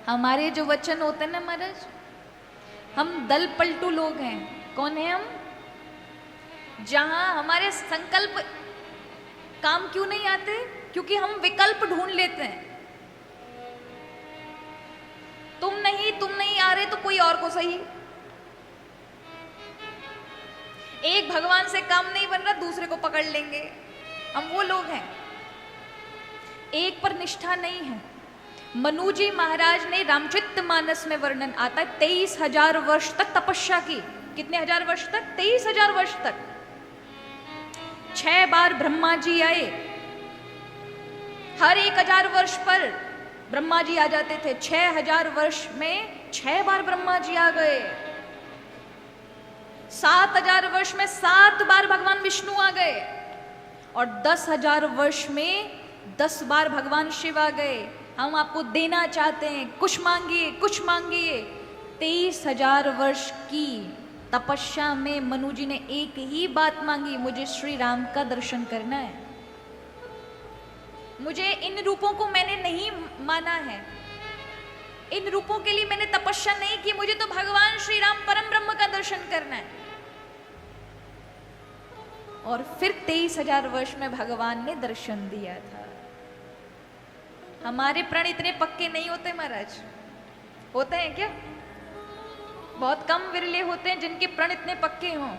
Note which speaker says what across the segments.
Speaker 1: हमारे जो वचन होते हैं ना महाराज, हम दल पलटू लोग हैं। कौन है हम? जहां हमारे संकल्प काम क्यों नहीं आते? क्योंकि हम विकल्प ढूंढ लेते हैं। तुम नहीं आ रहे तो कोई और को सही। एक भगवान से काम नहीं बन रहा, दूसरे को पकड़ लेंगे। हम वो लोग हैं। एक पर निष्ठा नहीं है। मनु जी महाराज ने रामचरितमानस में वर्णन आता है 23,000 वर्ष तक तपस्या की। कितने हजार वर्ष तक? 23,000 वर्ष तक। 6 बार ब्रह्मा जी आए। हर 1,000 वर्ष पर ब्रह्मा जी आ जाते थे। 6,000 वर्ष में 6 बार ब्रह्मा जी आ गए। 7,000 वर्ष में 7 बार भगवान विष्णु आ गए। और 10,000 वर्ष में 10 बार भगवान शिव आ गए। हम आपको देना चाहते हैं, कुछ मांगिए, कुछ मांगिए। 23,000 वर्ष की तपस्या में मनु जी ने एक ही बात मांगी, मुझे श्री राम का दर्शन करना है। मुझे इन रूपों को मैंने नहीं माना है, इन रूपों के लिए मैंने तपस्या नहीं की, मुझे तो भगवान श्री राम परम ब्रह्म का दर्शन करना है। और फिर 23,000 वर्ष में भगवान ने दर्शन दिया था। हमारे प्रण इतने पक्के नहीं होते महाराज। होते हैं क्या? बहुत कम विरले होते हैं जिनके प्रण इतने पक्के हों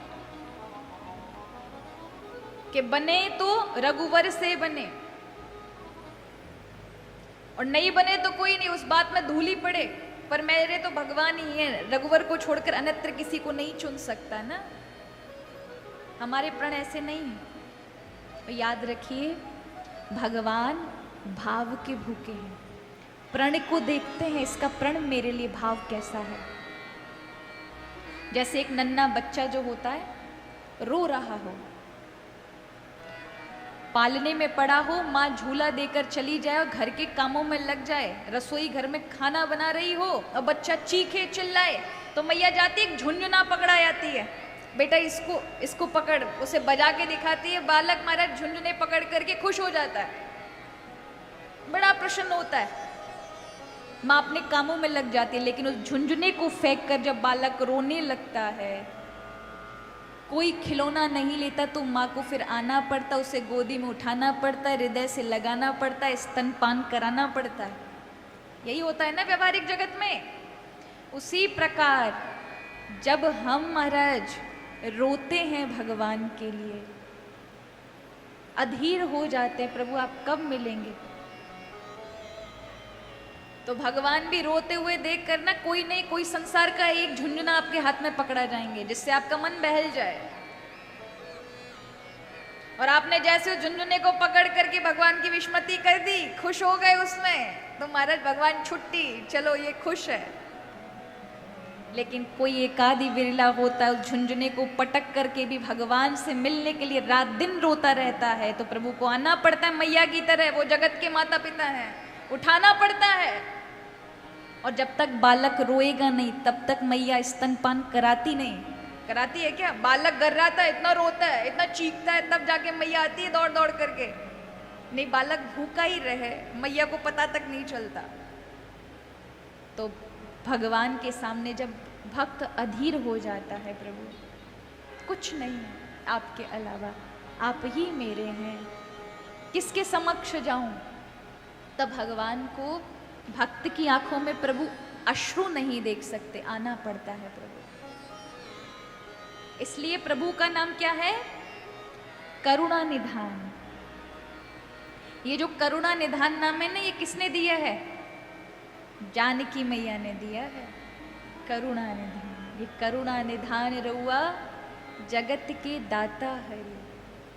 Speaker 1: कि बने तो रघुवर से बने, और नहीं बने तो कोई नहीं, उस बात में धूली पड़े, पर मेरे तो भगवान ही है। रघुवर को छोड़कर अन्यत्र किसी को नहीं चुन सकता ना। हमारे प्रण ऐसे नहीं है। तो याद रखिए, भगवान भाव के भूखे हैं। प्रण को देखते हैं, इसका प्रण मेरे लिए भाव कैसा है। जैसे एक नन्हा बच्चा जो होता है, रो रहा हो, पालने में पड़ा हो, माँ झूला देकर चली जाए और घर के कामों में लग जाए, रसोई घर में खाना बना रही हो और बच्चा चीखे चिल्लाए, तो मैया जाती है, झुंझुना पकड़ा जाती है, बेटा इसको पकड़, उसे बजा के दिखाती है। बालक महाराज झुंझुने पकड़ करके खुश हो जाता है, बड़ा प्रसन्न होता है। माँ अपने कामों में लग जाती है, लेकिन उस झुंझुने को फेंक कर जब बालक रोने लगता है, कोई खिलौना नहीं लेता, तो माँ को फिर आना पड़ता, उसे गोदी में उठाना पड़ता है, हृदय से लगाना पड़ता है, स्तनपान कराना पड़ता है। यही होता है ना व्यवहारिक जगत में। उसी प्रकार जब हम महाराज रोते हैं भगवान के लिए, अधीर हो जाते हैं, प्रभु आप कब मिलेंगे, तो भगवान भी रोते हुए देख कर ना कोई नहीं कोई संसार का एक झुंझुना आपके हाथ में पकड़ा जाएंगे, जिससे आपका मन बहल जाए। और आपने जैसे उस झुंझुने को पकड़ करके भगवान की विस्मृति कर दी, खुश हो गए उसमें, तो महाराज भगवान छुट्टी, चलो ये खुश है। लेकिन कोई एक आदि विरला होता है, उस झुंझुने को पटक करके भी भगवान से मिलने के लिए रात दिन रोता रहता है, तो प्रभु को आना पड़ता है मैया की तरह, वो जगत के माता पिता हैं, उठाना पड़ता है। और जब तक बालक रोएगा नहीं, तब तक मैया स्तनपान कराती नहीं। कराती है क्या? बालक गर्राता है, इतना रोता है, इतना चीखता है, तब जाके मैया आती है दौड़ दौड़ करके। नहीं, बालक भूखा ही रहे, मैया को पता तक नहीं चलता। तो भगवान के सामने जब भक्त अधीर हो जाता है, प्रभु कुछ नहीं है आपके अलावा, आप ही मेरे हैं, किसके समक्ष जाऊं, तब भगवान को भक्त की आंखों में प्रभु अश्रु नहीं देख सकते, आना पड़ता है प्रभु। इसलिए प्रभु का नाम क्या है? करुणा निधान। ये जो करुणा निधान नाम है ना, ये किसने दिया है? जानकी मैया ने दिया है। करुणा निधान, ये करुणा निधान रउआ जगत के दाता हरि।